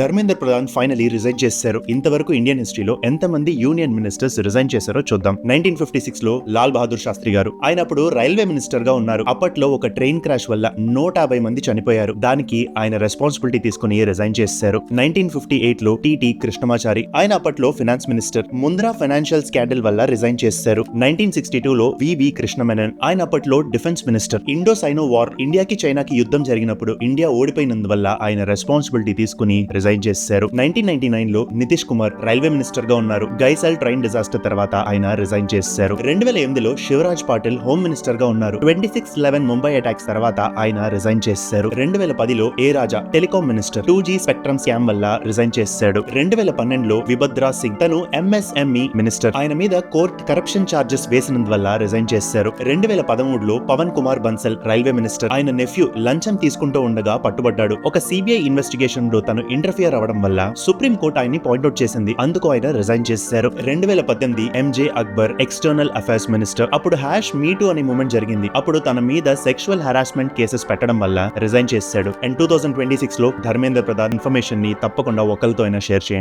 Dharmendra Pradhan finally resign చేశారు. ఇంతవరకు Indian హిస్టరీలో ఎంతమంది యూనియన్ మినిస్టర్స్ రిజైన్ చేశారో చూద్దాం. 1956 లో లాల్ బహదూర్ శాస్త్రి గారు, ఆయన అప్పుడు రైల్వే మినిస్టర్ గా ఉన్నారు. అప్పట్లో ఒక ట్రైన్ క్రాష్ వల్ల 150 మంది చనిపోయారు. దానికి ఆయన రెస్పాన్సిబిలిటీ తీసుకుని రిజైన్ చేశారు. 1958 లో టిటి కృష్ణమాచారి, ఆయన అప్పట్లో finance minister, Mundra financial scandal వల్ల రిజైన్ చేశారు. 1962 లో వివి కృష్ణమేనన్, ఆయన అప్పట్లో defence minister. Indo cyano war, ఇండియాకి చైనాకి యుద్ధం జరిగినప్పుడు ఇండియా ఓడిపోయినందువల్ల ఆయన రెస్పాన్సిబిలిటీ తీసుకుని రిజైన్ చేశారు. 1999 లో నితీష్ కుమార్ రైల్వే మినిస్టర్ గా ఉన్నారు. గైసల్ ట్రైన్ డిజాస్టర్ తర్వాత ఆయన రిజైన్ చేశారు. 2008 లో శివరాజ్ పాటిల్ హోమ్ మినిస్టర్ గా ఉన్నారు. 26/11 ముంబై అటాక్స్ తర్వాత ఆయన రిజైన్ చేశారు. 2010 లో A Raja telecom minister 2G spectrum scam వల్ల రిజైన్ చేశాడు. 2012 లో విభద్రా సింగ్, తను MSME మినిస్టర్, ఆయన మీద కోర్ట్ కరప్షన్ చార్జెస్ వేసినందువల్ల రిజైన్ చేశారు. 2013 లో పవన్ కుమార్ బన్సల్ రైల్వే మినిస్టర్, ఆయన నెఫ్యూ లంచం తీసుకుంటూ ఉండగా పట్టుబడ్డాడు. ఒక సిబిఐ ఇన్వెస్టిగేషన్ లో తను ఇంటర్ఫియర్ అవ్వడం వల్ల సుప్రీం కోర్ట్ ఆయన్ని పాయింట్అవుట్ చేసింది. అందుకు ఆయన రిజైన్ చేశారు. 2018 MJ Akbar external affairs minister, అప్పుడు #MeToo అనే మూమెంట్ జరిగింది. అప్పుడు తన మీద సెక్షువల్ హరాస్మెంట్ కేసెస్ పెట్టడం వల్ల రిజైన్ చేశాడు. అండ్ 2026 లో ధర్మేంద్ర ప్రధాన్ ఇన్ఫర్మేషన్ ని తప్పకుండా ఒకరితో అయినా షేర్ చేయండి.